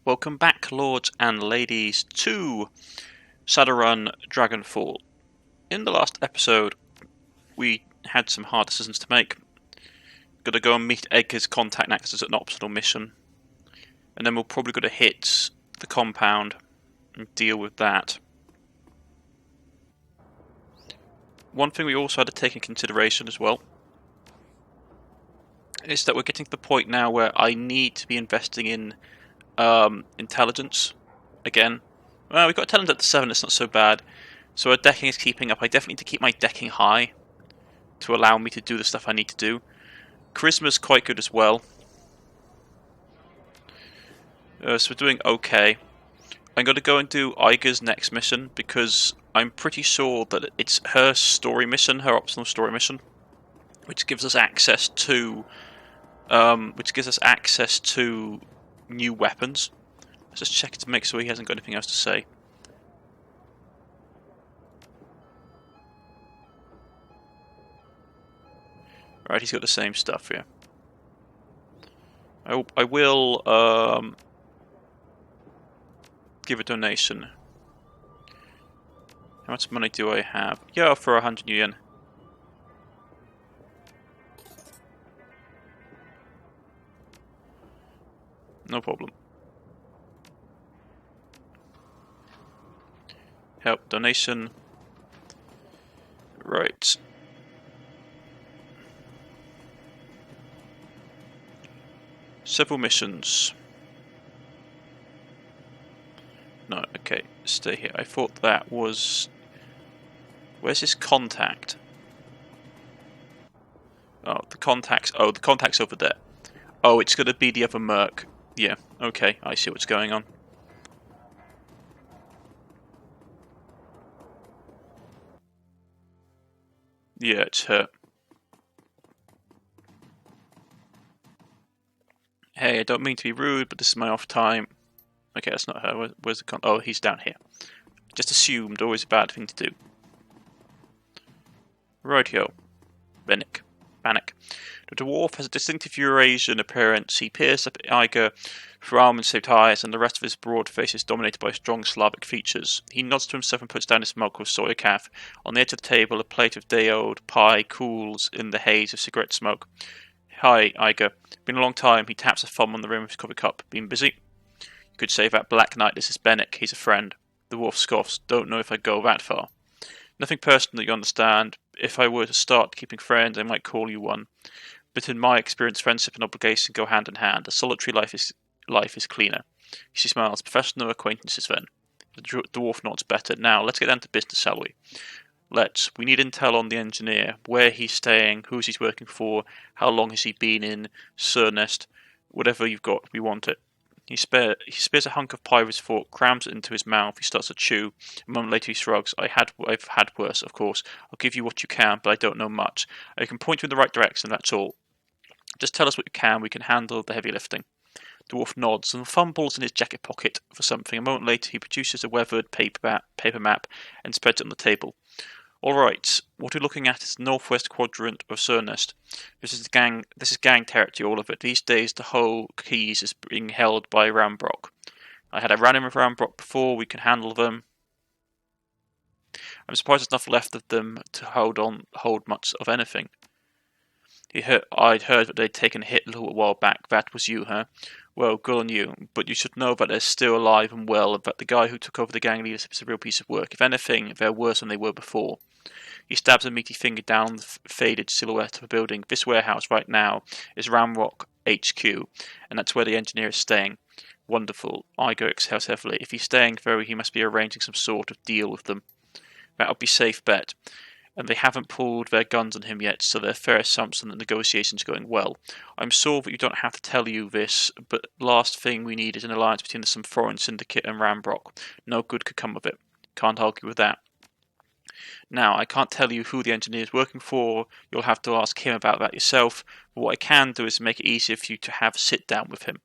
Welcome back, lords and ladies, to Shadowrun Dragonfall. In the last episode, we had some hard decisions to make. Gotta go and meet Edgar's contact next as an optional mission. And then we're probably gonna hit the compound and deal with that. One thing we also had to take in consideration as well is that we're getting to the point now where I need to be investing in intelligence again. Well, we've got talent at the 7, it's not so bad. So our decking is keeping up. I definitely need to keep my decking high to allow me to do the stuff I need to do. Charisma's quite good as well. So we're doing okay. I'm going to go and do Iger's next mission because I'm pretty sure that it's her story mission, her optional story mission, which gives us access to new weapons. Let's just check to make sure he hasn't got anything else to say. Right, he's got the same stuff here. I will give a donation. How much money do I have? Yeah, for 100 yen. No problem. Help, donation. Right. Several missions. No, okay, stay here. I thought that was... Where's his contact? Oh, the contact's over there. Oh, it's gonna be the other merc. Yeah, okay, I see what's going on. Yeah, it's her. Hey, I don't mean to be rude, but this is my off time. Okay, that's not her. Where's the oh, he's down here. Just assumed, always a bad thing to do. Rightio. Bannock. The dwarf has a distinctive Eurasian appearance. He peers up at Iger for almond-shaped eyes, and the rest of his broad face is dominated by strong Slavic features. He nods to himself and puts down his mug with soy calf. On the edge of the table, a plate of day-old pie cools in the haze of cigarette smoke. Hi, Iger. Been a long time. He taps a thumb on the rim of his coffee cup. Been busy? You could say that Black Knight. This is Bannock. He's a friend. The dwarf scoffs. Don't know if I'd go that far. Nothing personal, you understand. If I were to start keeping friends, I might call you one. But in my experience, friendship and obligation go hand in hand. A solitary life is cleaner. She smiles. Professional acquaintances, then. The dwarf nods better. Now, let's get down to business, shall we? Let's. We need intel on the engineer. Where he's staying, who he's working for, how long has he been in Cernest. Whatever you've got, we want it. He spears a hunk of pie with his fork, crams it into his mouth. He starts to chew. A moment later, he shrugs. I've had worse, of course. I'll give you what you can, but I don't know much. I can point you in the right direction, that's all. Just tell us what you can. We can handle the heavy lifting. Dwarf nods and fumbles in his jacket pocket for something. A moment later, he produces a weathered paper map and spreads it on the table. All right, what we're looking at is the northwest quadrant of Cernest. This is gang territory, all of it. These days, the whole keys is being held by Rambrock. I had a run-in with Rambrock before. We can handle them. I'm surprised there's enough left of them to hold much of anything. I'd heard that they'd taken a hit a little while back. That was you, huh? Well, good on you. But you should know that they're still alive and well, and that the guy who took over the gang leadership is a real piece of work. If anything, they're worse than they were before. He stabs a meaty finger down the faded silhouette of a building. This warehouse right now is Ramrock HQ, and that's where the engineer is staying. Wonderful. Iger exhales heavily. If he's staying there, he must be arranging some sort of deal with them. That would be a safe bet. And they haven't pulled their guns on him yet, so there's a fair assumption that negotiations are going well. I'm sure that you don't have to tell you this, but last thing we need is an alliance between some foreign syndicate and Rambrock. No good could come of it. Can't argue with that. Now, I can't tell you who the engineer is working for. You'll have to ask him about that yourself. But what I can do is make it easier for you to have a sit down with him.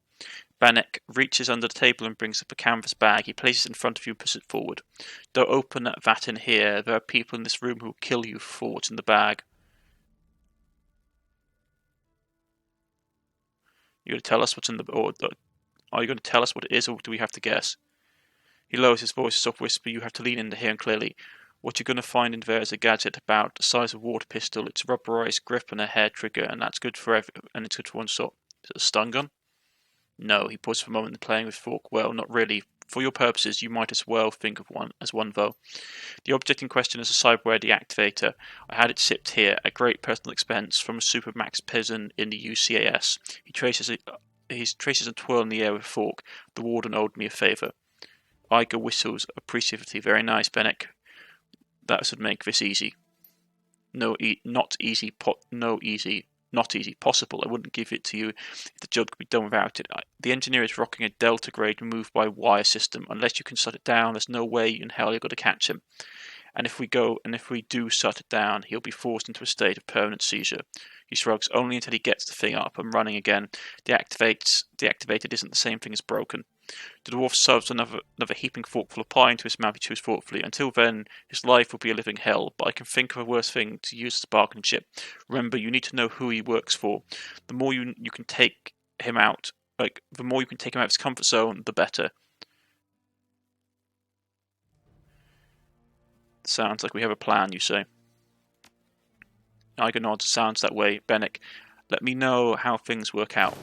Bannock reaches under the table and brings up a canvas bag. He places it in front of you and pushes it forward. Don't open that in here. There are people in this room who will kill you for what's in the bag. You're going to tell us what's in the... Are you going to tell us what it is, or do we have to guess? He lowers his voice, a soft whisper. You have to lean in to hear him clearly. What you're going to find in there is a gadget about the size of a water pistol. It's a rubberized grip and a hair trigger, and that's good for and it's good for one shot. Is it a stun gun? No. He paused for a moment, playing with fork. Well, not really. For your purposes, you might as well think of one as one, though. The object in question is a cyberware deactivator. I had it shipped here at great personal expense from a supermax peasant in the UCAS. He traces a twirl in the air with a fork. The warden owed me a favour. Iger whistles appreciatively. Very nice, Bennick. That should make this easy. Not easy. Possible. I wouldn't give it to you if the job could be done without it. The engineer is rocking a Delta grade removed by wire system. Unless you can shut it down, there's no way in hell you're going to catch him. And if we do shut it down, he'll be forced into a state of permanent seizure. He shrugs. Only until he gets the thing up and running again. Deactivated isn't the same thing as broken. The dwarf shoves another heaping forkful of pie into his mouth. He chews thoughtfully. Until then, his life will be a living hell, but I can think of a worse thing to use as a bargaining chip. Remember, you need to know who he works for. The more you can take him out, the more you can take him out of his comfort zone, the better. Sounds like we have a plan, you say. Iger nods. Sounds that way. Bennick, let me know how things work out.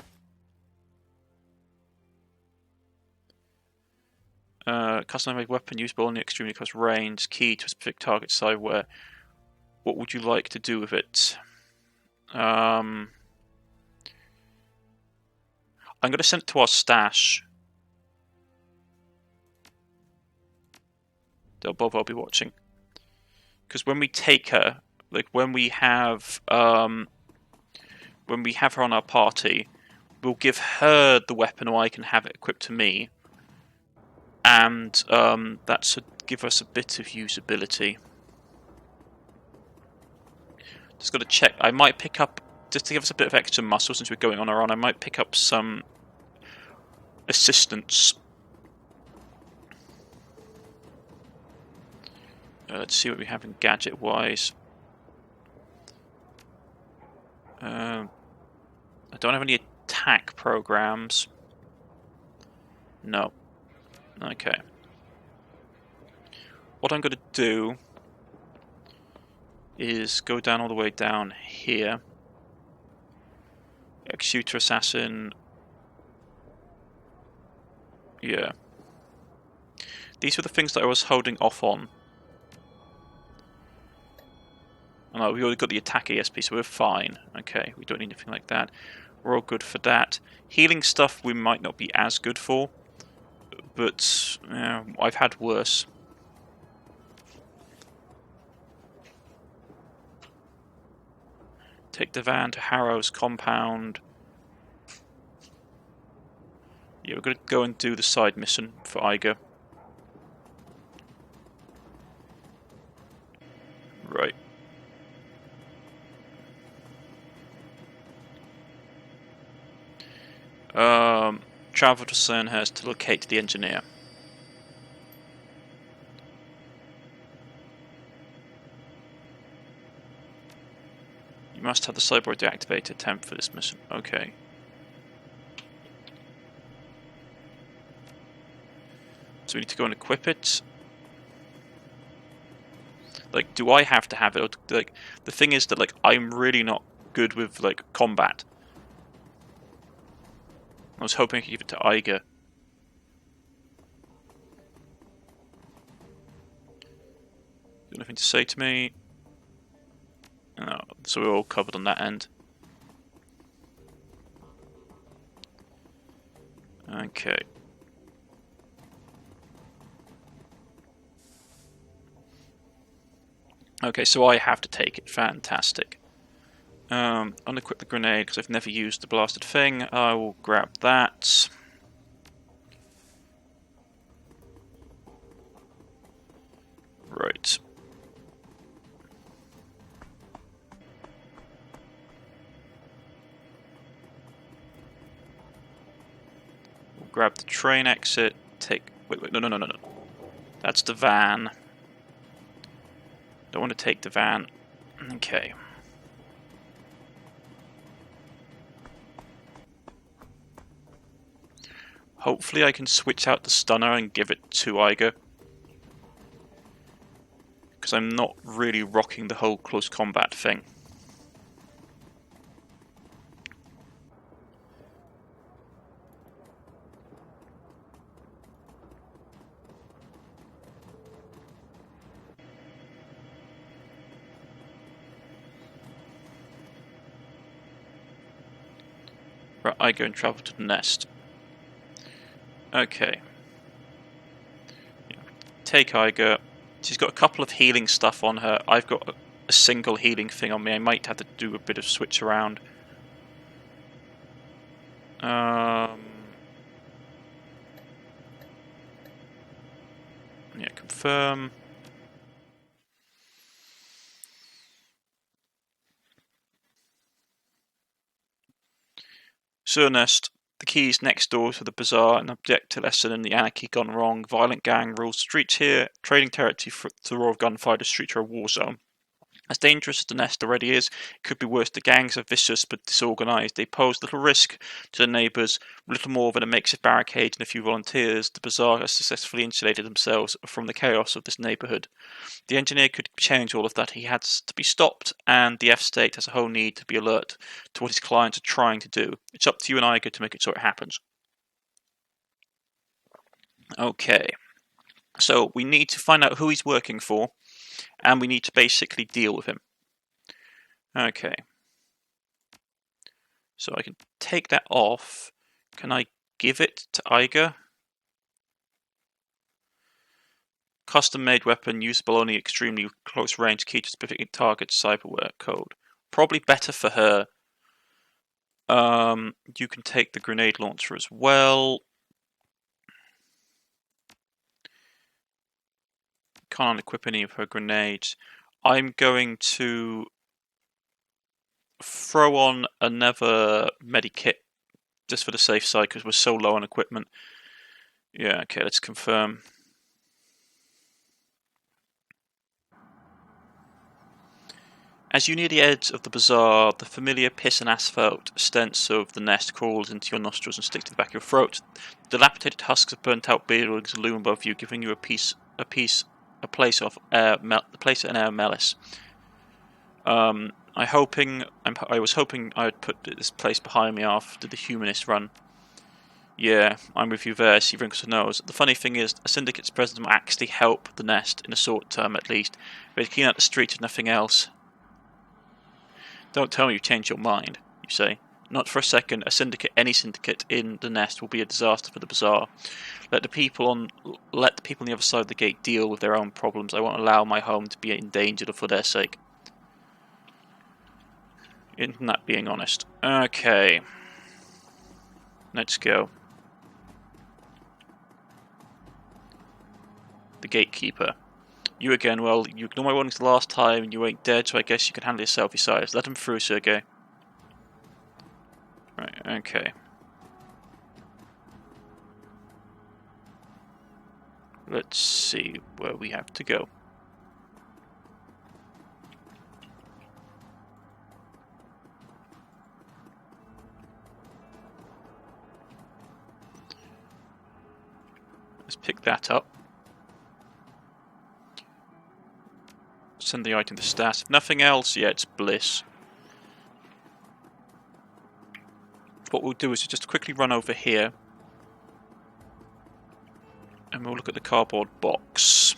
Custom-made weapon usable only extremely close range, key to a specific target cyberware. What would you like to do with it? I'm going to send it to our stash. Bob, I'll be watching. Because when we take her, when we have her on our party, we'll give her the weapon, or I can have it equipped to me. And that should give us a bit of usability. Just got to check. I might pick up, just to give us a bit of extra muscle since we're going on our own, I might pick up some assistance. Let's see what we have in gadget-wise. I don't have any attack programs. No. Okay. What I'm going to do is go down all the way down here. Executor Assassin. Yeah. These were the things that I was holding off on. Oh, we already got the attack ESP, so we're fine. Okay, we don't need anything like that. We're all good for that. Healing stuff we might not be as good for, but I've had worse. Take the van to Harrow's compound. Yeah, we're going to go and do the side mission for Iger. Right. Travel to Cernhurst to locate the engineer. You must have the cyborg deactivated temp for this mission. Okay. So we need to go and equip it. Like, do I have to have it? Like, the thing is that, like, I'm really not good with, like, combat. I was hoping I could give it to Iger. Got nothing to say to me? No, so we're all covered on that end. Okay. Okay, so I have to take it. Fantastic. Unequip the grenade because I've never used the blasted thing. I will grab that. Right. We'll grab the train exit. Wait, no. That's the van. Don't want to take the van. Okay. Hopefully I can switch out the stunner and give it to Iger. Because I'm not really rocking the whole close combat thing. Right, I go and travel to the nest. Okay. Take Iger. She's got a couple of healing stuff on her. I've got a single healing thing on me. I might have to do a bit of switch around. Yeah, confirm. Surnest. The keys next door to the bazaar, an objective lesson in the anarchy gone wrong. Violent gang rules streets here. Trading territory for the roar of gunfire. The streets are a war zone. As dangerous as the nest already is, it could be worse. The gangs are vicious but disorganised. They pose little risk to the neighbours, little more than a makeshift barricade and a few volunteers. The bazaar has successfully insulated themselves from the chaos of this neighbourhood. The engineer could change all of that. He has to be stopped, and the F-state has a whole need to be alert to what his clients are trying to do. It's up to you and Iger to make it so it happens. Okay. So we need to find out who he's working for, and we need to basically deal with him. Okay. So I can take that off. Can I give it to Iger? Custom-made weapon, usable only extremely close range, key to specific target, cyberware code. Probably better for her. You can take the grenade launcher as well. Can't equip any of her grenades. I'm going to throw on another medikit just for the safe side because we're so low on equipment. Yeah, okay, let's confirm. As you near the edge of the bazaar, the familiar piss and asphalt stench of the nest crawls into your nostrils and sticks to the back of your throat. The dilapidated husks of burnt-out buildings loom above you, giving you a place of air malice. I was hoping I would put this place behind me after the humanist run. Yeah, I'm with you there, she wrinkles her nose. The funny thing is, a syndicate's president will actually help the nest, in the short term at least. They clean out the streets and nothing else. Don't tell me you've changed your mind, you say. Not for a second. Any syndicate in the nest will be a disaster for the bazaar. Let the people on the other side of the gate deal with their own problems. I won't allow my home to be endangered for their sake. Isn't that being honest? Okay. Let's go. The gatekeeper. You again, well, you ignored my warnings the last time and you ain't dead, so I guess you can handle yourself besides. Let him through, Sergey. Right, okay. Let's see where we have to go. Let's pick that up. Send the item to stash. If nothing else, yeah, it's bliss. What we'll do is just quickly run over here. And we'll look at the cardboard box.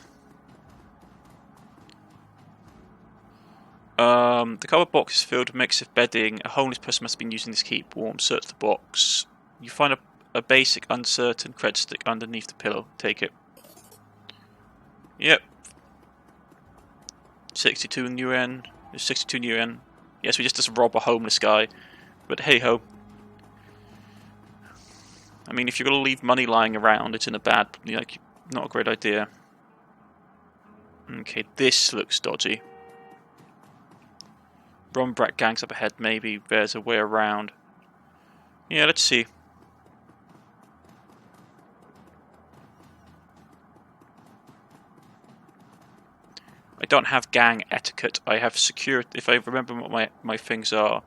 The cardboard box is filled with makeshift bedding. A homeless person must have been using this to keep warm. Search the box. You find a basic uncertain cred stick underneath the pillow. Take it. Yep. 62 UN. 62 UN. Yes, we just rob a homeless guy. But hey ho. I mean, if you're going to leave money lying around, it's in a bad, not a great idea. Okay, this looks dodgy. Brombrat gangs up ahead, maybe there's a way around. Yeah, let's see. I don't have gang etiquette. I have security. If I remember what my things are,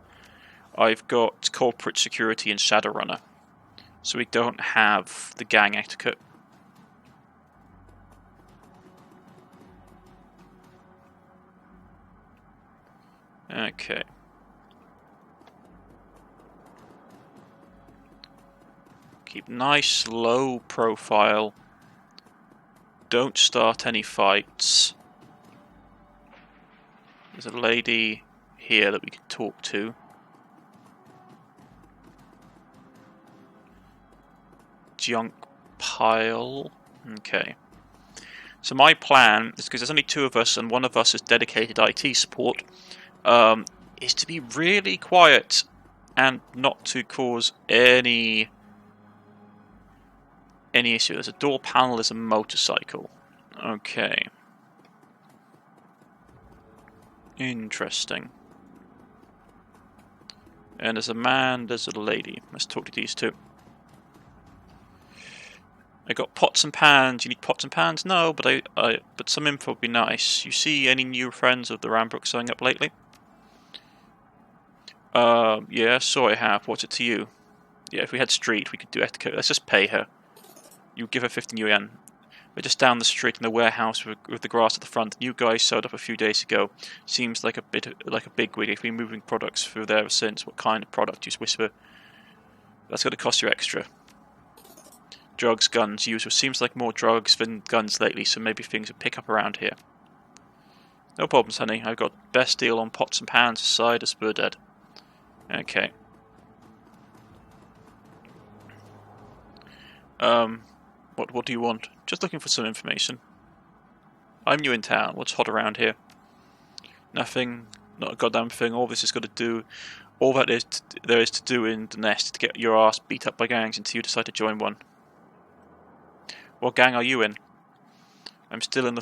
I've got corporate security and Shadowrunner. So we don't have the gang etiquette. Okay. Keep nice low profile. Don't start any fights. There's a lady here that we can talk to. Junk pile. Okay. So my plan is, because there's only 2 of us and one of us is dedicated IT support, is to be really quiet and not to cause any issue. There's a door panel, there's a motorcycle. Okay. Interesting. And there's a man, there's a lady. Let's talk to these 2. I got pots and pans. You need pots and pans? No, but but some info would be nice. You see any new friends of the Rambrook showing up lately? Yeah, so I have. What's it to you? Yeah, if we had street, we could do etiquette. Let's just pay her. You give her 15 yuan. We're just down the street in the warehouse with the grass at the front. The new guy showed up a few days ago. Seems like a big wig. He's been moving products through there ever since. What kind of product? You whisper. That's going to cost you extra. Drugs, guns, usual. Seems like more drugs than guns lately, so maybe things will pick up around here. No problems, honey. I've got best deal on pots and pans aside as we're dead. Okay. What do you want? Just looking for some information. I'm new in town. What's hot around here? Nothing. Not a goddamn thing. All this is going to do. All that there is to do in the nest is to get your ass beat up by gangs until you decide to join one. What gang are you in? I'm still in the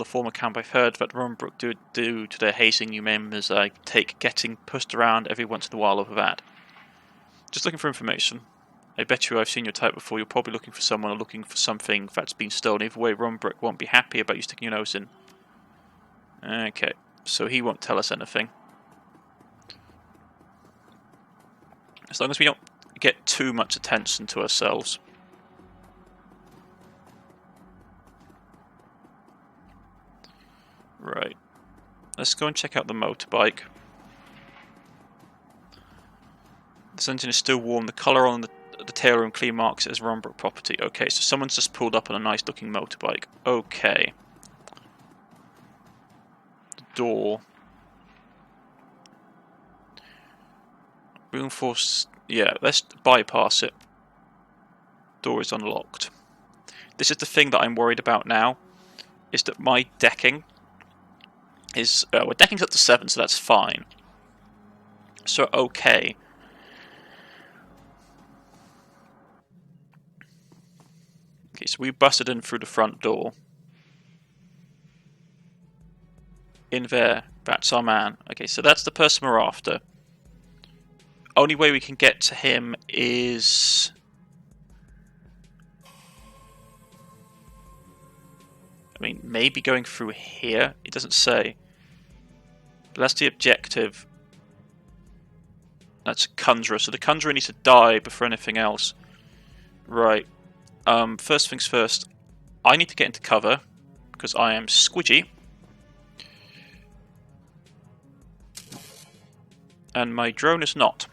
former camp. I've heard that Runbrook do to their hazing new members. I take getting pushed around every once in a while over that. Just looking for information. I bet you I've seen your type before. You're probably looking for someone or looking for something that's been stolen. Either way, Runbrook won't be happy about you sticking your nose in. Okay, so he won't tell us anything. As long as we don't get too much attention to ourselves. Right. Let's go and check out the motorbike. This engine is still warm. The colour on the tail room clean marks it as Runbrook property. Okay, so someone's just pulled up on a nice looking motorbike. Okay. The door. Room force. Yeah, let's bypass it. Door is unlocked. This is the thing that I'm worried about now. Is that my decking is... well, decking's up to 7, so that's fine. So, okay. Okay, so we busted in through the front door. In there. That's our man. Okay, so that's the person we're after. Only way we can get to him is... I mean, maybe going through here. It doesn't say. But that's the objective. That's a conjurer. So the conjurer needs to die before anything else. Right. First things first. I need to get into cover. Because I am squidgy. And my drone is not.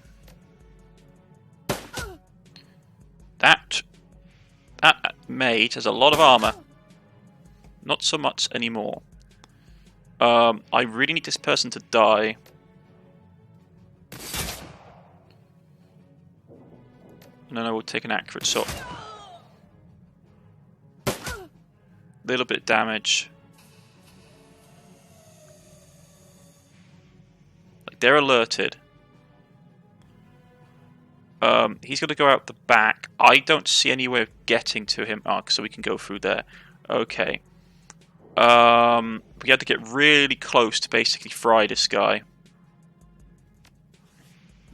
That mage has a lot of armor. Not so much anymore. I really need this person to die. And then I will take an accurate shot. Little bit of damage. Like, they're alerted. He's going to go out the back. I don't see any way of getting to him. So we can go through there. Okay. We had to get really close to basically fry this guy.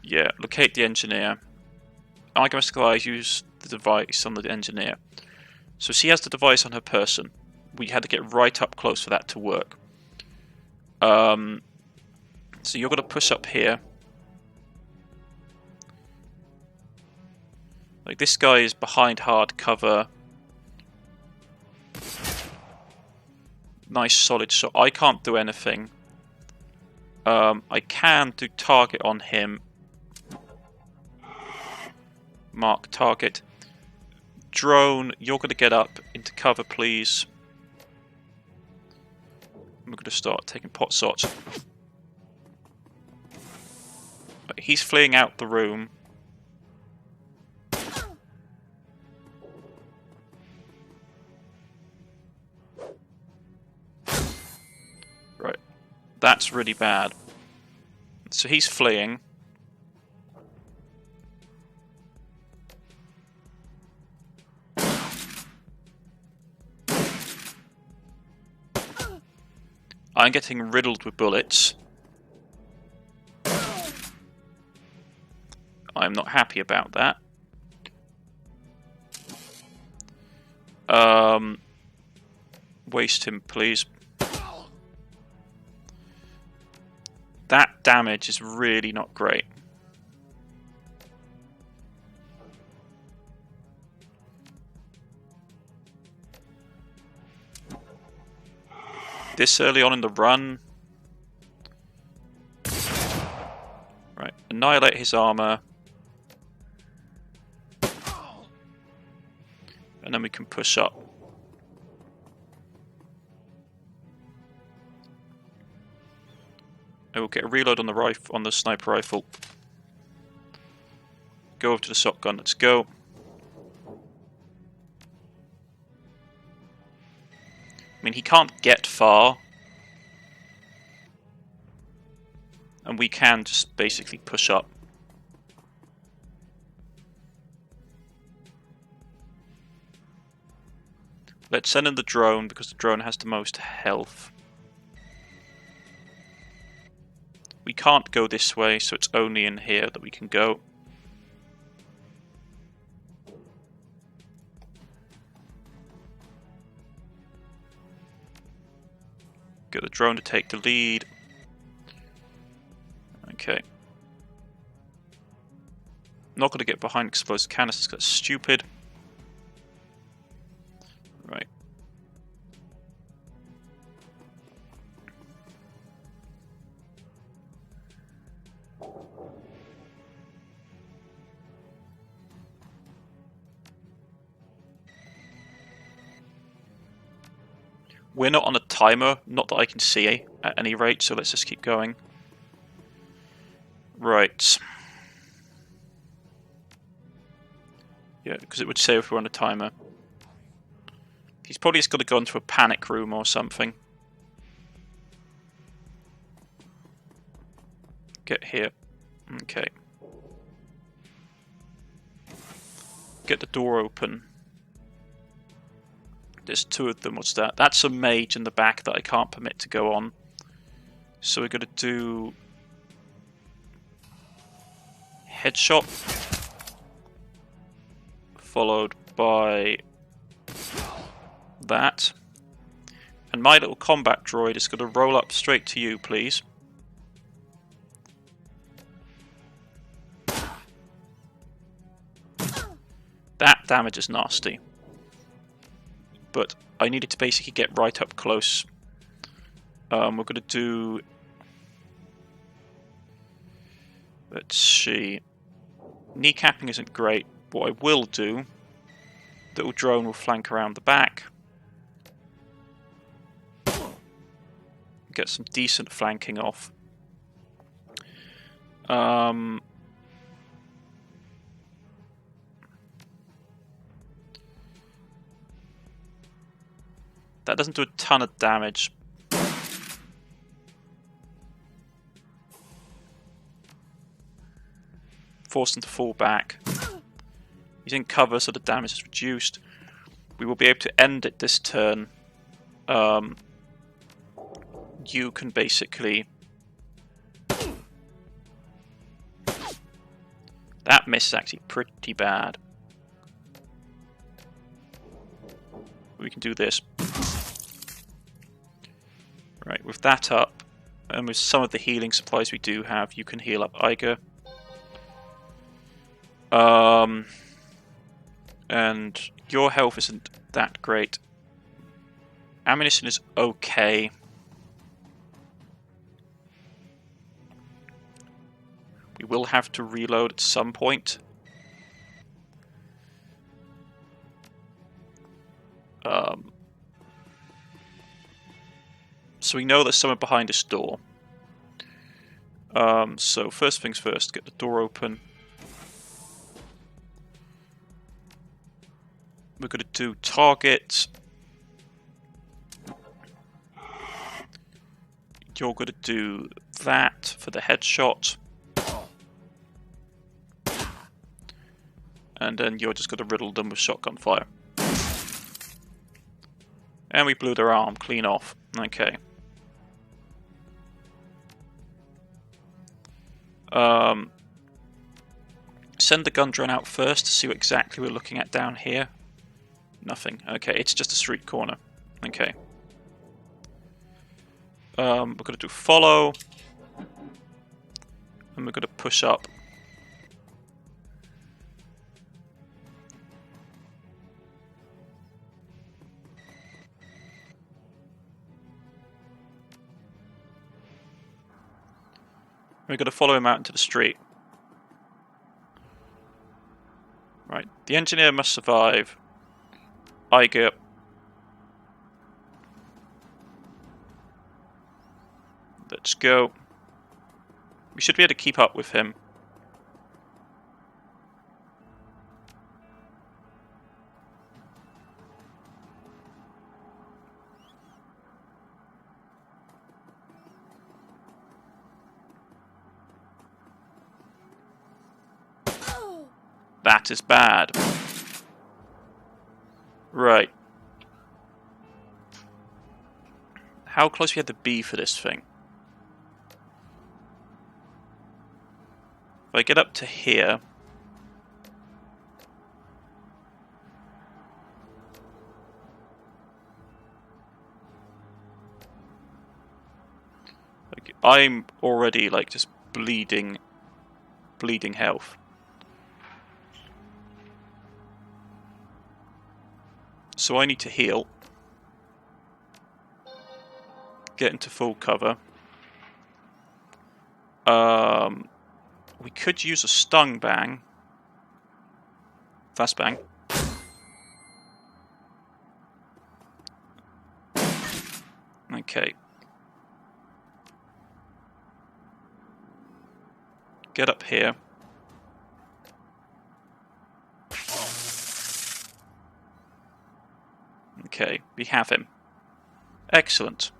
Yeah, locate the engineer. Guys use the device on the engineer. So she has the device on her person. We had to get right up close for that to work. So you're going to push up here. Like, this guy is behind hard cover. Nice solid shot. I can't do anything. I can do target on him. Mark target. Drone, you're going to get up into cover, please. We're going to start taking pot shots. He's fleeing out the room. Right. That's really bad. So he's fleeing. I'm getting riddled with bullets. I'm not happy about that. Waste him, please. That damage is really not great. This early on in the run. Right, annihilate his armor. And then we can push up. I will get a reload on the sniper rifle. Go over to the shotgun, let's go. I mean, he can't get far. And we can just basically push up. Let's send in the drone, because the drone has the most health. We can't go this way, so it's only in here that we can go. Get the drone to take the lead. Okay. Not going to get behind explosive canisters, that's stupid. Right. We're not on a timer, not that I can see at any rate, so let's just keep going. Right. Yeah, because it would say if we're on a timer. He's probably just got to go into a panic room or something. Get here. Okay. Get the door open. There's two of them. What's that? That's a mage in the back that I can't permit to go on. So we're going to do... headshot. Followed by... that. And my little combat droid is going to roll up straight to you, please. That damage is nasty. But I needed to basically get right up close. We're going to do... let's see. Kneecapping isn't great. What I will do... little drone will flank around the back. Get some decent flanking off. That doesn't do a ton of damage. Force him to fall back. He's in cover, so the damage is reduced. We will be able to end it this turn. You can basically... that miss is actually pretty bad. We can do this. Right, with that up, and with some of the healing supplies we do have, you can heal up Iger. And your health isn't that great. Ammunition is okay. We will have to reload at some point. So we know there's someone behind this door. So first things first, get the door open. We're going to do target. You're going to do that for the headshot. And then you're just going to riddle them with shotgun fire. And we blew their arm clean off. Okay. Send the gun drone out first to see what exactly we're looking at down here. Nothing. Okay, it's just a street corner. Okay. We're going to do follow. And we're going to push up. We're going to follow him out into the street. Right, the engineer must survive. Iger. Let's go. We should be able to keep up with him. That is bad. Right. How close we had to be for this thing? If I get up to here... Like, I'm already like just bleeding health. So I need to heal. Get into full cover. We could use a stun bang. Fast bang. Okay. Get up here. Okay, we have him. Excellent.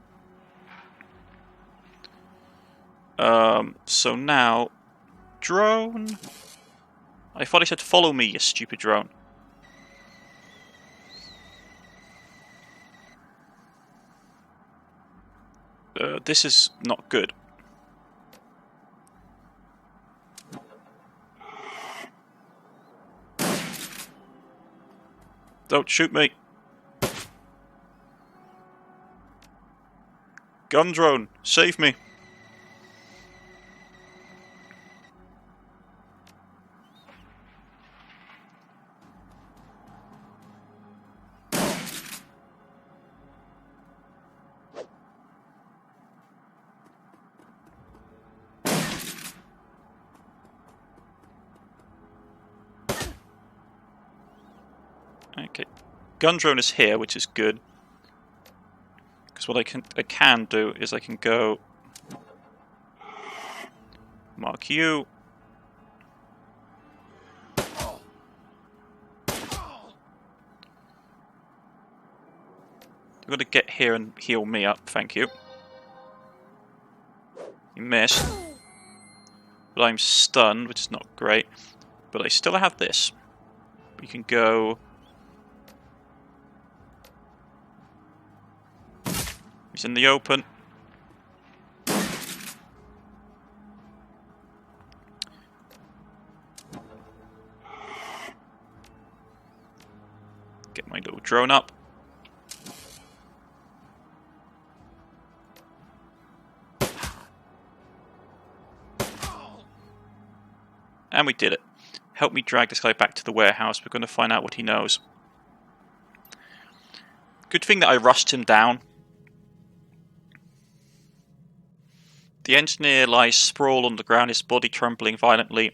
So now, drone. I thought he said follow me, you stupid drone. This is not good. Don't shoot me. Gun drone, save me. Okay, gun drone is here, which is good. Because what I can do is I can go mark you. You've got to get here and heal me up, thank you. You missed. But I'm stunned, which is not great. But I still have this. We can go... He's in the open. Get my little drone up. And we did it. Help me drag this guy back to the warehouse. We're going to find out what he knows. Good thing that I rushed him down. The engineer lies sprawled on the ground, his body trembling violently.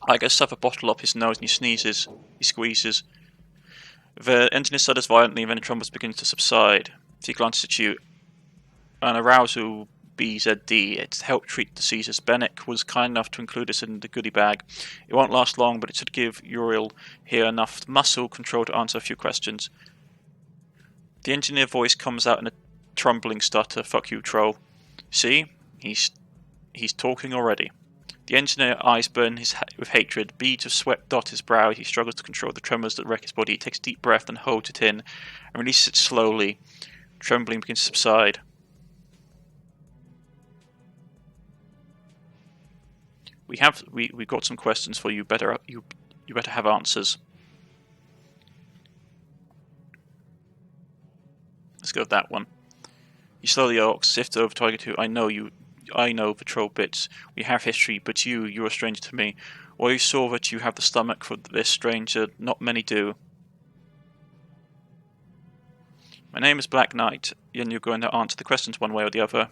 I go stuff a bottle up his nose and he sneezes. He squeezes. The engineer shudders violently and then the trembles begins to subside. He glances at you. An arousal BZD. It's helped treat the diseases. Bennick was kind enough to include us in the goodie bag. It won't last long, but it should give Uriel here enough muscle control to answer a few questions. The engineer voice comes out in a trembling stutter. Fuck you, troll. See? He's talking already. The engineer eyes burn with hatred. Beads of sweat dot his brow. He struggles to control the tremors that wreck his body. He takes a deep breath and holds it in and releases it slowly. Trembling begins to subside. We got some questions for you. You better have answers. Let's go with that one. You slowly ask, sift over Tiger 2. I know the troll bits. We have history, but you're a stranger to me. Well, you saw that you have the stomach for this stranger. Not many do. My name is Black Knight, and you're going to answer the questions one way or the other.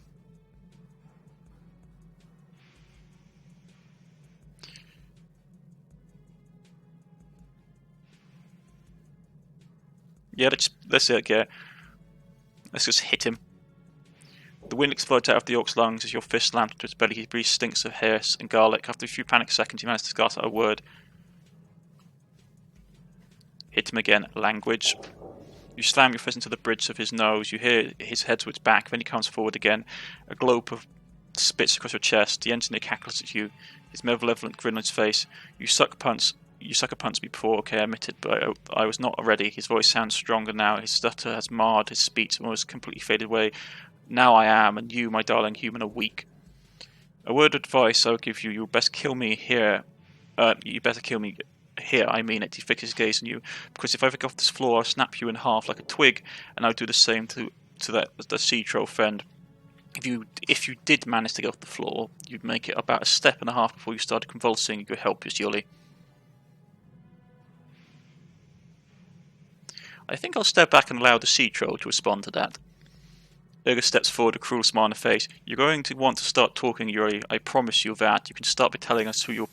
Yeah, let's just hit him. The wind explodes out of the orc's lungs as your fist slams into his belly. He breathes stinks of hair and garlic. After a few panic seconds, he manages to start out a word. Hit him again. Language. You slam your fist into the bridge of his nose. You hear his head switch back. Then he comes forward again. A globe of spits across your chest. The engineer cackles at you. His malevolent grin on his face. You sucker punched me before. Okay, I admit it, but I was not ready. His voice sounds stronger now. His stutter has marred his speech, almost completely faded away. Now I am, and you, my darling human, are weak. A word of advice I'll give you. You best kill me here. You better kill me here, I mean it. He fixes his gaze on you. Because if I ever get off this floor, I'll snap you in half like a twig, and I'll do the same to the sea troll friend. If you did manage to get off the floor, you'd make it about a step and a half before you started convulsing. You could help us, Yuli. I think I'll step back and allow the sea troll to respond to that. Urga steps forward, a cruel smile on her face. You're going to want to start talking, Yuri. I promise you that. You can start by telling us whose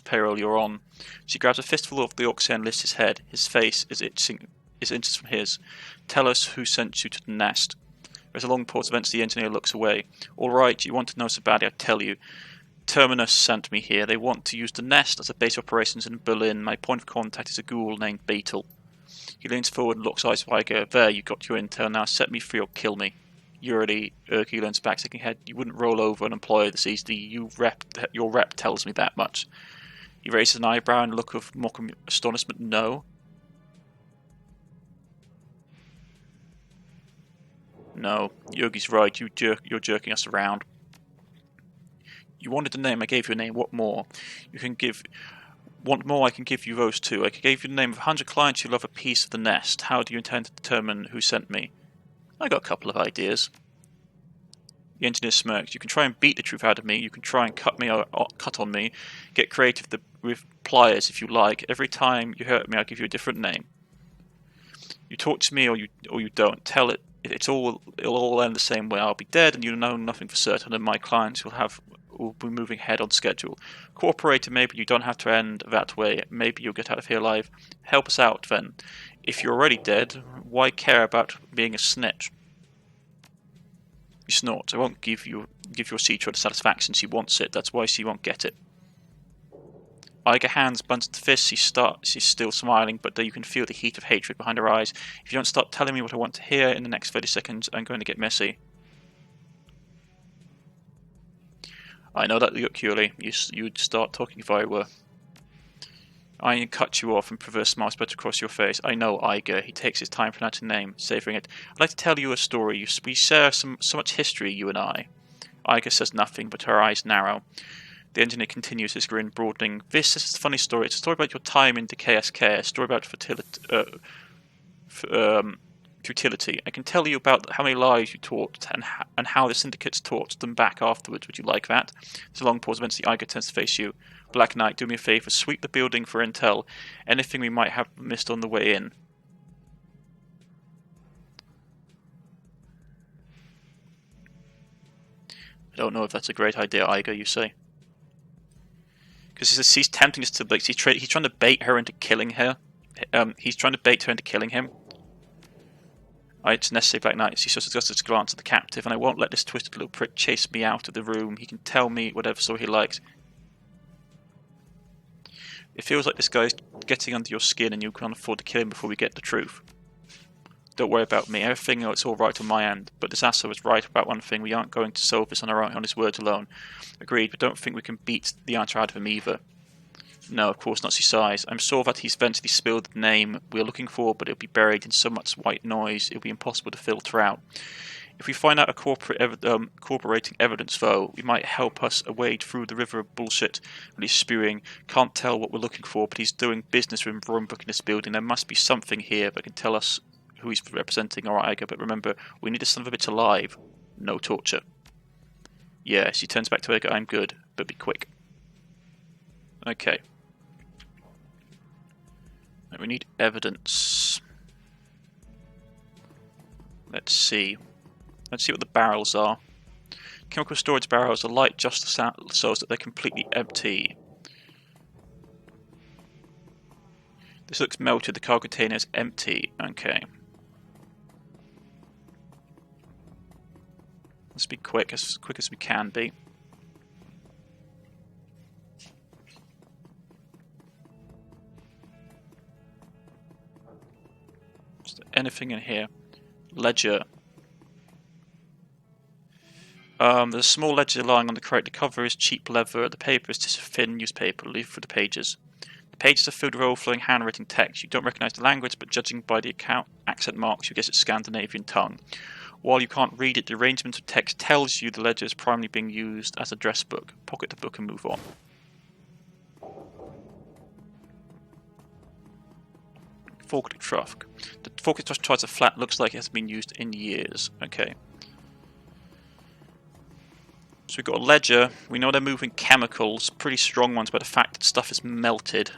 payroll you're on. She grabs a fistful of the orc's hair and lifts his head. His face is inches from his. Tell us who sent you to the nest. There's a long pause. Eventually, the engineer looks away. All right, you want to know so badly, I'll tell you. Terminus sent me here. They want to use the nest as a base of operations in Berlin. My point of contact is a ghoul named Beetle. He leans forward and looks eyes Viger. There, you got your intel. Now set me free or kill me. Urki leans back, shaking head. You wouldn't roll over an employer this easily. Your rep tells me that much. He raises an eyebrow and a look of mock astonishment. No. No, Yogi's right. You're jerking us around. You wanted a name. I gave you a name. What more? Want more? I can give you those too. I gave you the name of 100 clients who love a piece of the nest. How do you intend to determine who sent me? I got a couple of ideas. The engineer smirks. You can try and beat the truth out of me. You can try and cut on me. Get creative with pliers if you like. Every time you hurt me, I'll give you a different name. You talk to me or you don't. Tell it. It'll all end the same way. I'll be dead and you'll know nothing for certain, and my clients will be moving ahead on schedule. Cooperate, and maybe you don't have to end that way. Maybe you'll get out of here alive. Help us out then. If you're already dead, why care about being a snitch? You snort. I won't give your Citra the satisfaction she wants it. That's why she won't get it. Iga hands bunched to fists. She's still smiling, but you can feel the heat of hatred behind her eyes. If you don't start telling me what I want to hear in the next 30 seconds, I'm going to get messy. I know that look, Yuli. You'd start talking if I were. I cut you off and perverse smile spreads across your face. I know, Iger. He takes his time pronouncing the name, savouring it. I'd like to tell you a story. We share so much history, you and I. Iger says nothing, but her eyes narrow. The engineer continues, his grin broadening. This is a funny story. It's a story about your time in the KSK, a story about fertility. Futility. I can tell you about how many lies you taught and how the syndicates taught them back afterwards. Would you like that? There's a long pause. Eventually, Iger turns to face you. Black Knight, do me a favor. Sweep the building for intel. Anything we might have missed on the way in. I don't know if that's a great idea, Iger, you say. Because he's tempting us to... Like, he's trying to bait her into killing her. He's trying to bait her into killing him. It's necessary, Black Knight. He just adjusts his glance at the captive, and I won't let this twisted little prick chase me out of the room. He can tell me whatever story he likes. It feels like this guy's getting under your skin, and you can't afford to kill him before we get the truth. Don't worry about me. Everything it's all right on my end. But this asshole is right about one thing. We aren't going to solve this on our own, on his words alone. Agreed, but don't think we can beat the answer out of him either. No, of course not, she sighs. I'm sure that he's eventually spilled the name we're looking for, but it'll be buried in so much white noise it'll be impossible to filter out. If we find out a corroborating evidence, though, it might help us wade through the river of bullshit that he's spewing. Can't tell what we're looking for, but he's doing business with Roombook in this building. There must be something here that can tell us who he's representing. Alright, Iger, but remember, we need this son of a bitch alive. No torture. Yeah, she turns back to Iger. I'm good, but be quick. Okay. We need evidence. Let's see. Let's see what the barrels are. Chemical storage barrels are light just so that they're completely empty. This looks melted. The cargo container is empty. Okay. Let's be quick as we can be. Is there anything in here? Ledger. There's a small ledger lying on the crate. The cover is cheap leather. The paper is just a thin newspaper. Leave for the pages. The pages are filled with overflowing handwritten text. You don't recognise the language, but judging by the accent marks, you guess it's Scandinavian tongue. While you can't read it, the arrangement of text tells you the ledger is primarily being used as a address book. Pocket the book and move on. Forklift truck. The forklift truck tries a flat. Looks like it has been used in years. Okay. So we've got a ledger. We know they're moving chemicals, pretty strong ones, by the fact that stuff is melted.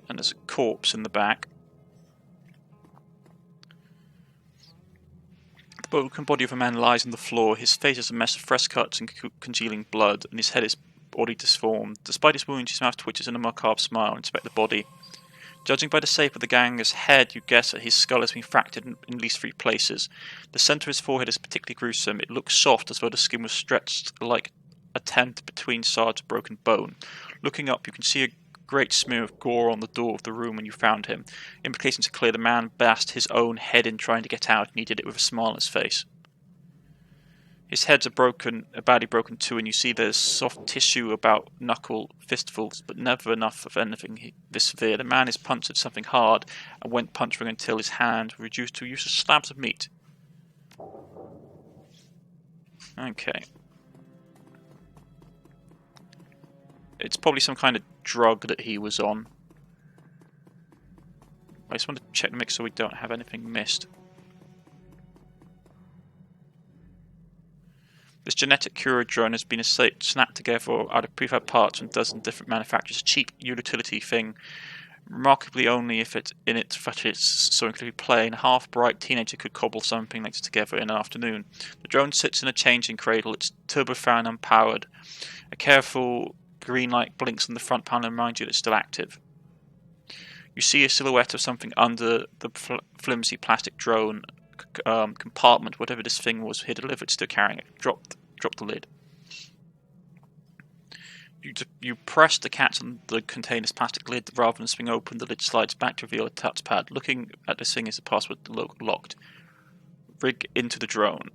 And there's a corpse in the back. The broken body of a man lies on the floor. His face is a mess of fresh cuts and congealing blood, and his head is already disformed. Despite his wounds, his mouth twitches in a macabre smile. Inspect the body. Judging by the shape of the ganger's head, you guess that his skull has been fractured in at least 3 places. The centre of his forehead is particularly gruesome. It looks soft, as though the skin was stretched like a tent between shards of broken bone. Looking up, you can see a great smear of gore on the door of the room when you found him. Implications are clear. The man bashed his own head in trying to get out, and he did it with a smile on his face. His heads are badly broken too, and you see there's soft tissue about knuckle fistfuls, but never enough of anything this severe. The man is punched with something hard, and went punching until his hand was reduced to useless slabs of meat. Okay. It's probably some kind of drug that he was on. I just want to check to make sure we don't have anything missed. This genetic cure drone has been snapped together out of prefab parts from a dozen different manufacturers. A cheap utility thing, remarkably only if it's in its fetish, so incredibly plain. A half-bright teenager could cobble something like this together in an afternoon. The drone sits in a changing cradle, its turbofan unpowered. A careful green light blinks on the front panel and reminds you that it's still active. You see a silhouette of something under the flimsy plastic drone compartment. Whatever this thing was here delivered, still carrying it. Drop the lid. You press the catch on the container's plastic lid rather than swing open. The lid slides back to reveal a touchpad. Looking at this thing is the password locked. Rig into the drone.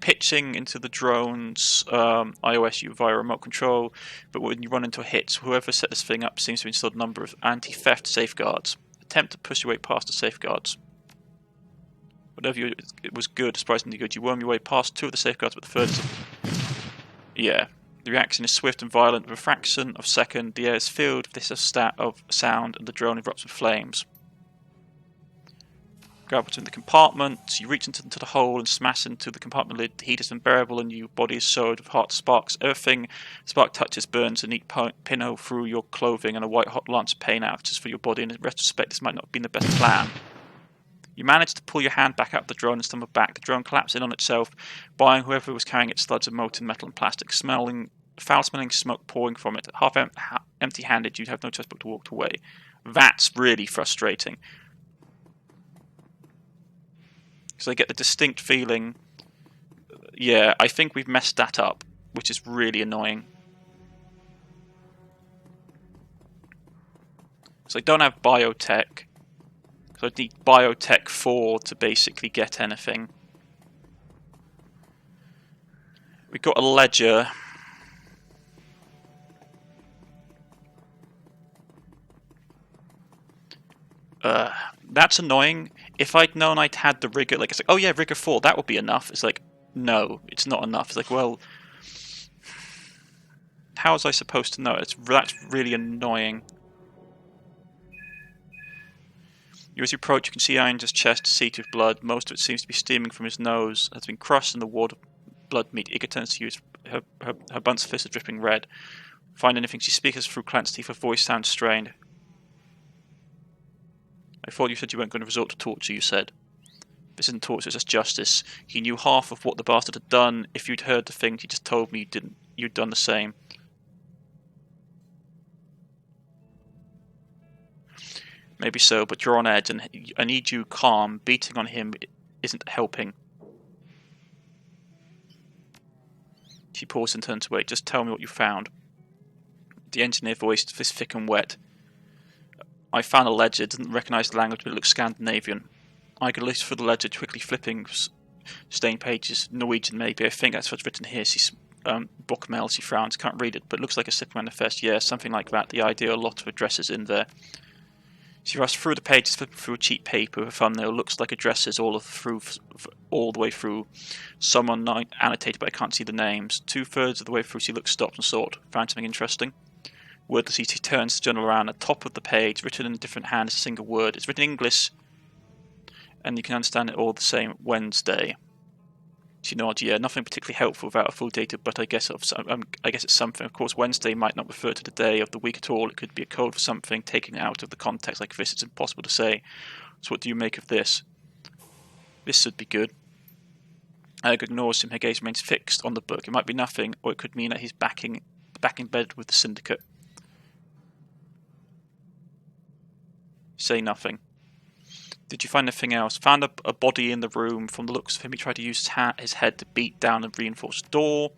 Pitching into the drone's iOS via remote control, but when you run into hits, whoever set this thing up seems to have installed a number of anti-theft safeguards. Attempt to push your way past the safeguards. It was good, surprisingly good. You worm your way past 2 of the safeguards, but the third is... Yeah. The reaction is swift and violent. With a fraction of a second, the air is filled with this stat of sound, and the drone erupts with flames. Grab between the compartments, you reach into the hole and smash into the compartment lid. The heat is unbearable and your body is soiled with hot sparks. Everything spark touches burns a neat pinhole through your clothing and a white hot lance of pain ouches for your body. In retrospect, this might not have been the best plan. You manage to pull your hand back out of the drone and stumble back. The drone collapses in on itself, buying whoever was carrying it sludge of molten metal and plastic, foul-smelling smoke pouring from it. Half empty-handed, you have no choice but to walk away. That's really frustrating. So I get the distinct feeling, yeah, I think we've messed that up, which is really annoying. So I don't have biotech. So I need biotech 4 to basically get anything. We've got a ledger. That's annoying. If I'd known I'd had the rigor, like, it's like, oh yeah, rigor 4, that would be enough. It's like, no, it's not enough. It's like, well, how was I supposed to know? That's really annoying. As you approach, you can see Iron's chest seeped with blood. Most of it seems to be steaming from his nose. It has been crushed in the ward of blood meat. Iga turns to you. Her bunched fist is dripping red. Find anything. She speaks through clenched teeth. Her voice sounds strained. I thought you said you weren't going to resort to torture, you said. This isn't torture, it's just justice. He knew half of what the bastard had done. If you'd heard the things he just told me, you'd done the same. Maybe so, but you're on edge, and I need you calm. Beating on him isn't helping. She paused and turned away. Just tell me what you found. The engineer voiced, this thick and wet. I found a ledger. Didn't recognise the language, but it looked Scandinavian. I could list for the ledger, quickly flipping stained pages. Norwegian, maybe. I think that's what's written here. She's Bokmel. She frowns. Can't read it, but it looks like a SIP manifest. Yeah, something like that. The idea, a lot of addresses in there. She rushed through the pages, flipping through a cheap paper with a thumbnail. Looks like addresses all the way through. Someone annotated, but I can't see the names. 2/3 of the way through, she looked stopped and sought. Found something interesting. Wordlessly, she turns the journal around. At the top of the page, written in a different hand, is a single word. It's written in English, and you can understand it all the same. Wednesday. She nods. Yeah, nothing particularly helpful without a full date, but I guess it's something. Of course, Wednesday might not refer to the day of the week at all. It could be a code for something. Taking it out of the context like this, it's impossible to say. So what do you make of this? This should be good. Erg ignores him. Her gaze remains fixed on the book. It might be nothing, or it could mean that he's back in bed with the syndicate. Say nothing. Did you find anything else? Found a body in the room. From the looks of him, he tried to use his head to beat down a reinforced door.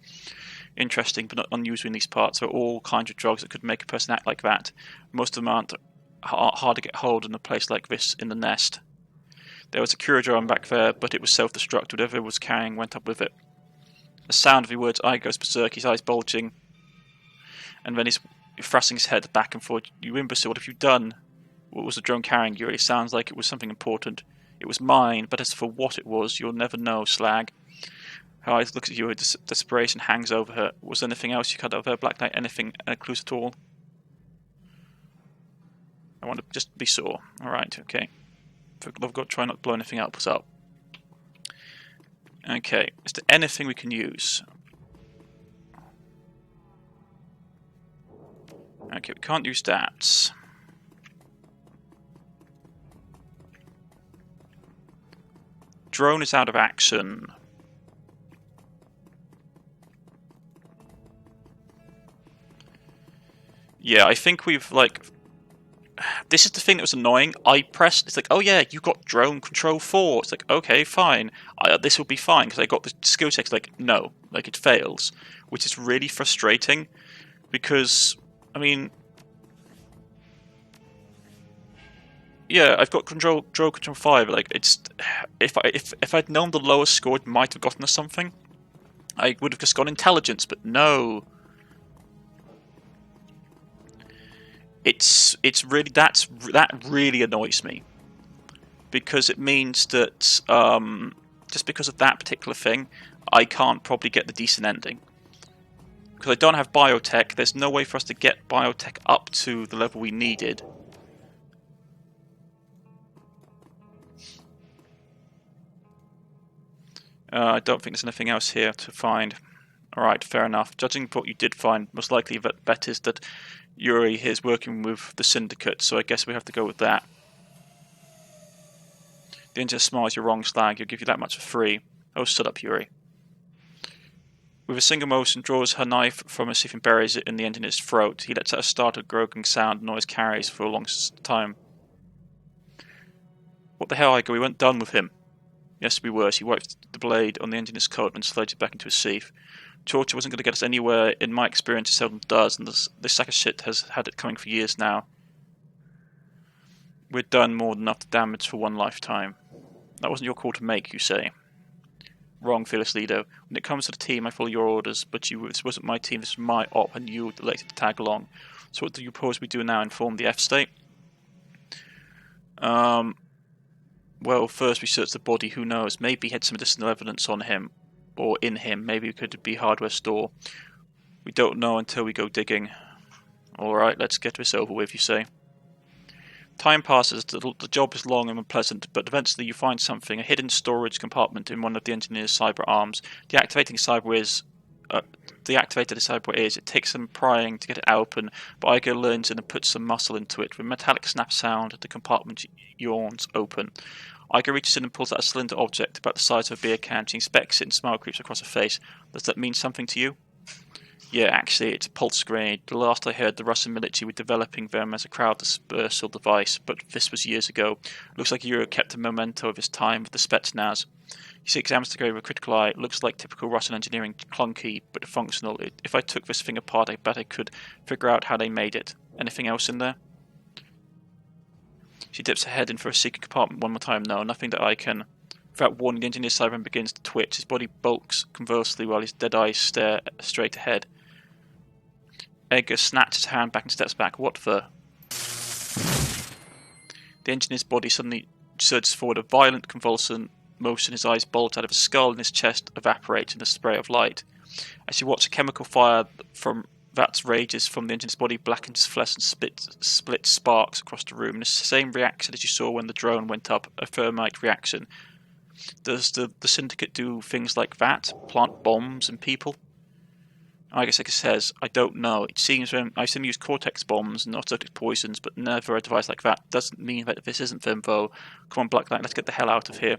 Interesting, but not unusual in these parts. There are all kinds of drugs that could make a person act like that. Most of them aren't hard to get hold in a place like this in the nest. There was a Curadrone back there, but it was self-destruct. Whatever it was carrying went up with it. The sound of the words, I goes berserk, his eyes bulging. And then he's thrusting his head back and forth. You imbecile, what have you done? What was the drone carrying you? It sounds like it was something important. It was mine, but as for what it was, you'll never know, slag. Her eyes looks at you with desperation hangs over her. Was there anything else you cut out of her? Black Knight, anything, clues at all? I want to just be sure. Alright, okay. For the love of God, try not to blow anything else up. Okay, is there anything we can use? Okay, we can't use that. Drone is out of action. Yeah, I think we've, like... This is the thing that was annoying. I pressed... It's like, oh yeah, you got drone control 4. It's like, okay, fine. This will be fine, because I got the skill check. It's like, no. Like, it fails. Which is really frustrating. Because, I mean... Yeah, I've got drone control 5. Like, it's... If I'd known the lowest score, it might have gotten us something. I would have just gone intelligence, but no... It's really that really annoys me, because it means that just because of that particular thing, I can't probably get the decent ending. Because I don't have biotech, there's no way for us to get biotech up to the level we needed. I don't think there's anything else here to find. Alright, fair enough. Judging what you did find, most likely bet is that Yuri is working with the Syndicate, so I guess we have to go with that. The engineer smiles. You're wrong, Slag. He'll give you that much for free. Oh, shut up, Yuri. With a single motion, draws her knife from her sleeve and buries it in the engineer's throat. He lets out a startled, croaking sound. Noise carries for a long time. What the hell, Iger? We weren't done with him. Yes, we were. He wiped the blade on the engineer's coat and slid it back into his sheath. Torture wasn't going to get us anywhere. In my experience, it seldom does, and this sack of shit has had it coming for years now. We've done more than enough damage for one lifetime. That wasn't your call to make, you say. Wrong, fearless leader. When it comes to the team, I follow your orders, but this wasn't my team, this was my op, and you elected to tag along. So what do you propose we do now? Inform the F-state? Well, first we search the body, who knows? Maybe he had some additional evidence on him, or in him. Maybe it could be hardware store. We don't know until we go digging. Alright, let's get this over with, you say. Time passes, the job is long and unpleasant, but eventually you find something, a hidden storage compartment in one of the engineer's cyber arms. Deactivating the cyber is, it takes some prying to get it open, but Iger learns and puts some muscle into it. With a metallic snap sound, the compartment yawns open. Iger reaches in and pulls out a cylinder object about the size of a beer can. She inspects it and smile creeps across her face. Does that mean something to you? Yeah, actually, it's a pulse grenade. The last I heard, the Russian military were developing them as a crowd dispersal device, but this was years ago. Looks like Euro kept a memento of his time with the Spetsnaz. He examines the grenade with a critical eye. It looks like typical Russian engineering, clunky but functional. If I took this thing apart, I bet I could figure out how they made it. Anything else in there? She dips her head in for a secret compartment one more time. No, nothing that I can. Without warning, the engineer's cyber begins to twitch. His body bulks convulsively while his dead eyes stare straight ahead. Edgar snatches his hand back and steps back. What the? The engineer's body suddenly surges forward. A violent convulsive motion. His eyes bulge out of his skull and his chest evaporates in a spray of light. As you watch, a chemical fire from that rages from the engineer's body, blackens his flesh and splits sparks across the room. It's the same reaction as you saw when the drone went up, a thermite reaction. Does the Syndicate do things like that? Plant bombs and people? I guess it says, I don't know. It seems I've seen them use cortex bombs and narcotic poisons, but never a device like that. Doesn't mean that this isn't them, though. Come on, Black Knight, let's get the hell out of here.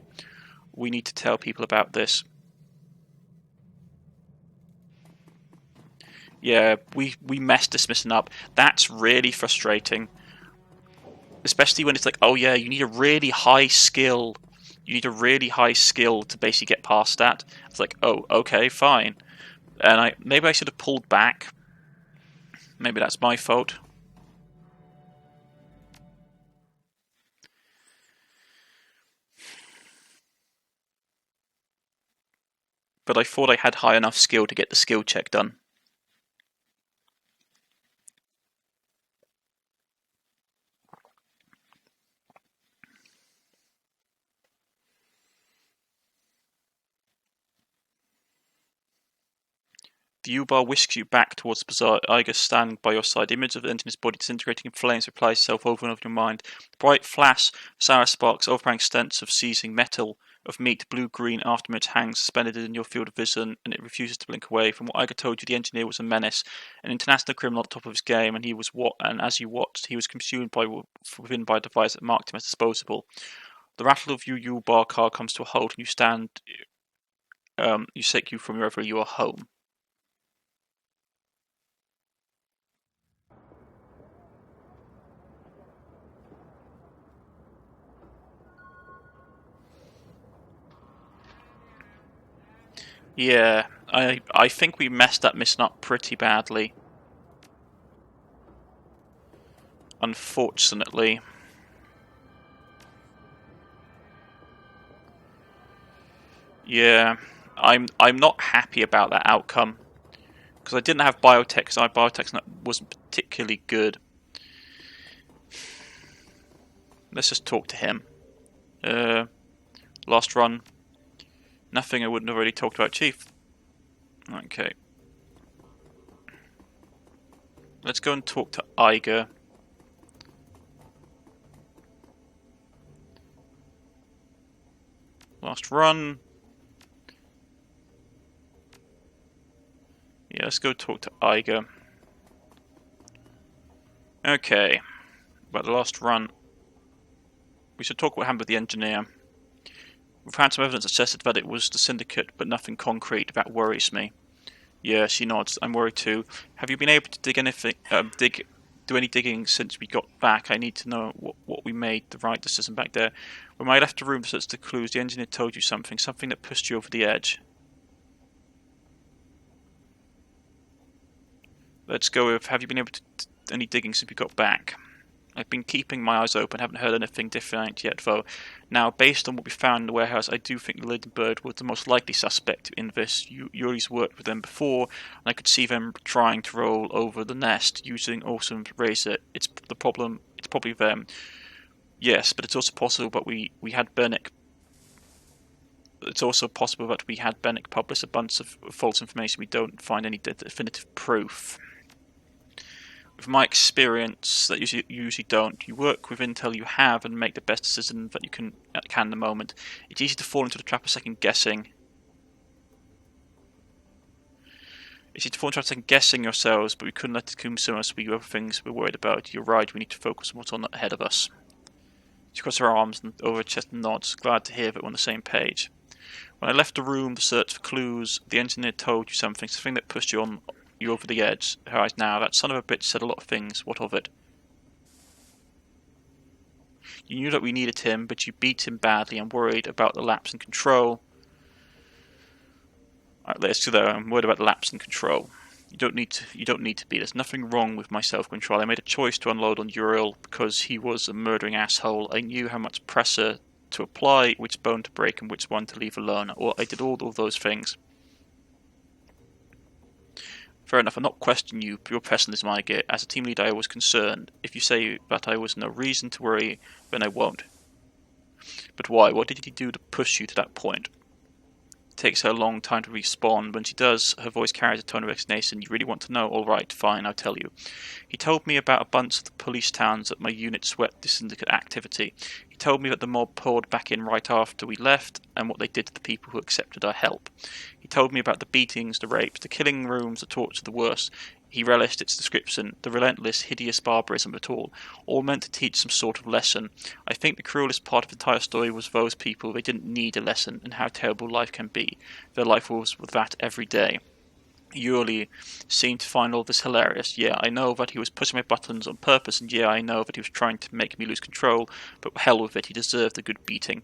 We need to tell people about this. Yeah, we messed this mission up. That's really frustrating. Especially when it's like, oh yeah, you need a really high skill. You need a really high skill to basically get past that. It's like, oh, okay, fine. And maybe I should have pulled back. Maybe that's my fault. But I thought I had high enough skill to get the skill check done. The U-bar whisks you back towards the bazaar. Iger standing by your side. The image of the engineer's body disintegrating in flames replies itself over and over in your mind. The bright flash, sour sparks, overpowering stench of seizing metal, of meat, blue-green afterimage hangs suspended in your field of vision, and it refuses to blink away. From what Iger told you, the engineer was a menace, an international criminal at the top of his game, and as you watched, he was consumed within by a device that marked him as disposable. The rattle of your U-bar car comes to a halt, and you stand. You take you from wherever you are home. Yeah, I think we messed that mission up pretty badly. Unfortunately. Yeah, I'm not happy about that outcome. Because I didn't have biotech, because my biotech wasn't particularly good. Let's just talk to him. Last run. Nothing I wouldn't have already talked about, Chief. Okay. Let's go and talk to Iger. Last run. Yeah, let's go talk to Iger. Okay. About the last run. We should talk what happened with the engineer. We've had some evidence that suggested that it was the Syndicate, but nothing concrete. That worries me. Yeah, she nods. I'm worried too. Have you been able to dig anything? Do any digging since we got back? I need to know what we made the right decision back there. When I left the room to search the clues, the engineer told you something that pushed you over the edge. Let's go with, have you been able to any digging since we got back? I've been keeping my eyes open, haven't heard anything different yet though. Now, based on what we found in the warehouse, I do think the Lady Bird was the most likely suspect in this. Yuri's worked with them before, and I could see them trying to roll over the nest using Awesome Razor. It's probably them. Yes, but it's also possible that we had Bernick. It's also possible that we had Bernick publish a bunch of false information. We don't find any definitive proof. With my experience, that you usually don't. You work with intel you have and make the best decision that you can in the moment. It's easy to fall into the trap of second guessing. It's easy to fall into second guessing yourselves, but we couldn't let it consume us. We have other things we're worried about. You're right. We need to focus on what's on ahead of us. She crosses her arms and over her chest and nods. Glad to hear that we're on the same page. When I left the room to search for clues, the engineer told you something that pushed you over the edge. Her eyes now. That son of a bitch said a lot of things. What of it? You knew that we needed him, but you beat him badly and worried about the lapse in control. Alright, let's do that. I'm worried about the lapse in control. You don't need to be. There's nothing wrong with my self-control. I made a choice to unload on Uriel because he was a murdering asshole. I knew how much pressure to apply, which bone to break, and which one to leave alone. Or I did all of those things. Fair enough, I'm not questioning you, your professionalism, I get. As a team leader, I was concerned. If you say that I was no reason to worry, then I won't. But why? What did he do to push you to that point? It takes her a long time to respond. When she does, her voice carries a tone of resignation. You really want to know? Alright, fine, I'll tell you. He told me about a bunch of the police towns that my unit swept the syndicate activity. He told me that the mob poured back in right after we left, and what they did to the people who accepted our help. He told me about the beatings, the rapes, the killing rooms, the torture, the worst. He relished its description, the relentless, hideous barbarism of it all meant to teach some sort of lesson. I think the cruelest part of the entire story was those people. They didn't need a lesson, and how terrible life can be. Their life was with that every day. Yuri seemed to find all this hilarious. Yeah, I know that he was pushing my buttons on purpose, and yeah, I know that he was trying to make me lose control, but hell with it, he deserved a good beating.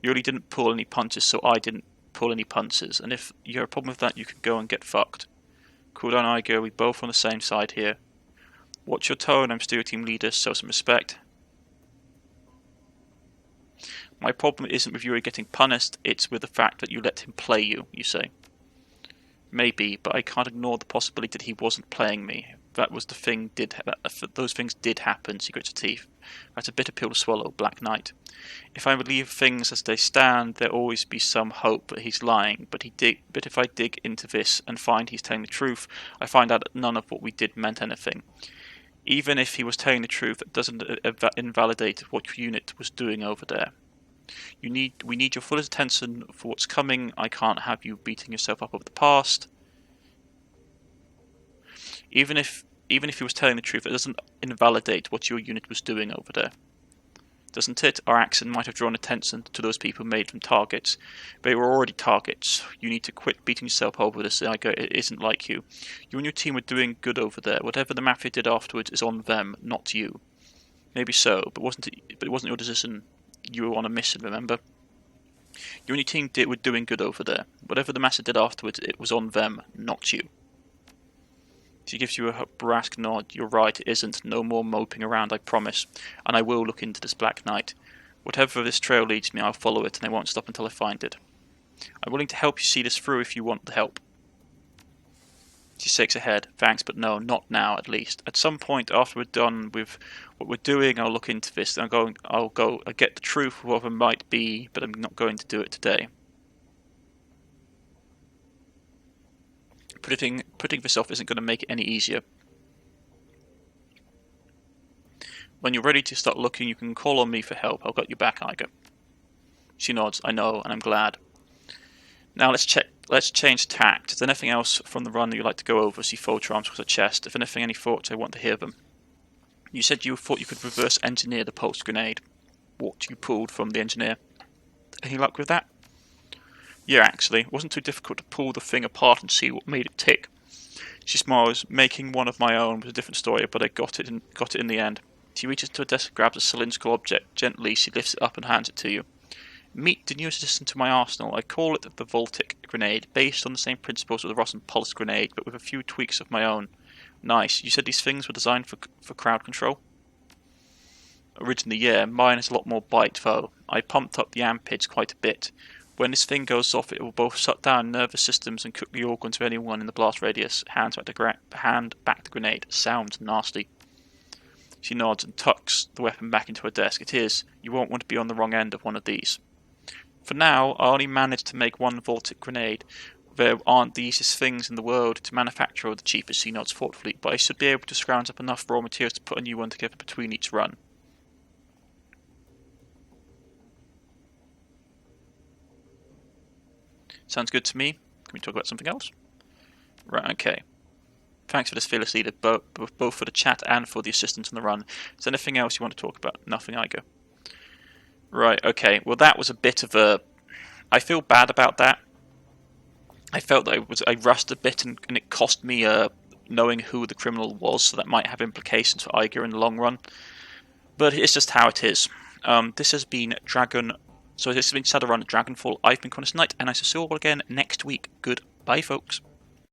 Yuri didn't pull any punches, so I didn't pull any punches, and if you have a problem with that, you can go and get fucked. Cool down, Iger, we both on the same side here. Watch your tone, I'm still your team leader, show some respect. My problem isn't with Yuri getting punished, it's with the fact that you let him play you, you say. Maybe, but I can't ignore the possibility that he wasn't playing me. Those things did happen, she grits her teeth. That's a bitter pill to swallow, Black Knight. If I believe things as they stand, there'll always be some hope that he's lying, but if I dig into this and find he's telling the truth, I find out that none of what we did meant anything. Even if he was telling the truth, that doesn't invalidate what your unit was doing over there. We need your full attention for what's coming. I can't have you beating yourself up over the past. Even if he was telling the truth, it doesn't invalidate what your unit was doing over there. Doesn't it? Our accent might have drawn attention to those people who made them targets. They were already targets. You need to quit beating yourself over this. It isn't like you. You and your team were doing good over there. Whatever the Mafia did afterwards is on them, not you. Maybe so, but it wasn't your decision. You were on a mission, remember? You and your team were doing good over there. Whatever the Mafia did afterwards, it was on them, not you. She gives you a brash nod. You're right, it isn't. No more moping around, I promise. And I will look into this Black Knight. Whatever this trail leads me, I'll follow it, and I won't stop until I find it. I'm willing to help you see this through if you want the help. She shakes her head. Thanks, but no, not now, at least. At some point after we're done with what we're doing, I'll look into this. I'll get the truth of whatever it might be, but I'm not going to do it today. Putting this off isn't going to make it any easier. When you're ready to start looking, you can call on me for help. I'll got your back, Iger. She nods. I know, and I'm glad. Now let's change tact. Is there anything else from the run that you'd like to go over? She folds her arms across her chest. If anything, any thoughts, I want to hear them. You said you thought you could reverse engineer the pulse grenade. What you pulled from the engineer. Any luck with that? Yeah, actually. It wasn't too difficult to pull the thing apart and see what made it tick. She smiles. Making one of my own was a different story, but I got it in the end. She reaches to her desk and grabs a cylindrical object. Gently, she lifts it up and hands it to you. Meet the newest addition to my arsenal. I call it the Voltic grenade, based on the same principles as the Ross and Pulse grenade, but with a few tweaks of my own. Nice. You said these things were designed for crowd control? Originally, yeah. Mine has a lot more bite, though. I pumped up the amperage quite a bit. When this thing goes off, it will both shut down nervous systems and cook the organs of anyone in the blast radius. Hand back the grenade. Sounds nasty. She nods and tucks the weapon back into her desk. It is. You won't want to be on the wrong end of one of these. For now, I only managed to make one Voltic grenade. There aren't the easiest things in the world to manufacture or the cheapest, she nods thoughtfully, but I should be able to scrounge up enough raw materials to put a new one together between each run. Sounds good to me. Can we talk about something else? Right, okay. Thanks for this, fearless leader, both for the chat and for the assistance on the run. Is there anything else you want to talk about? Nothing, Iger. Right, okay. Well, that was a bit of a... I feel bad about that. I felt that I rushed a bit and it cost me knowing who the criminal was, so that might have implications for Iger in the long run. But it's just how it is. This has been Shadowrun Dragonfall. I've been Cornish-knight, and I shall see you all again next week. Goodbye, folks.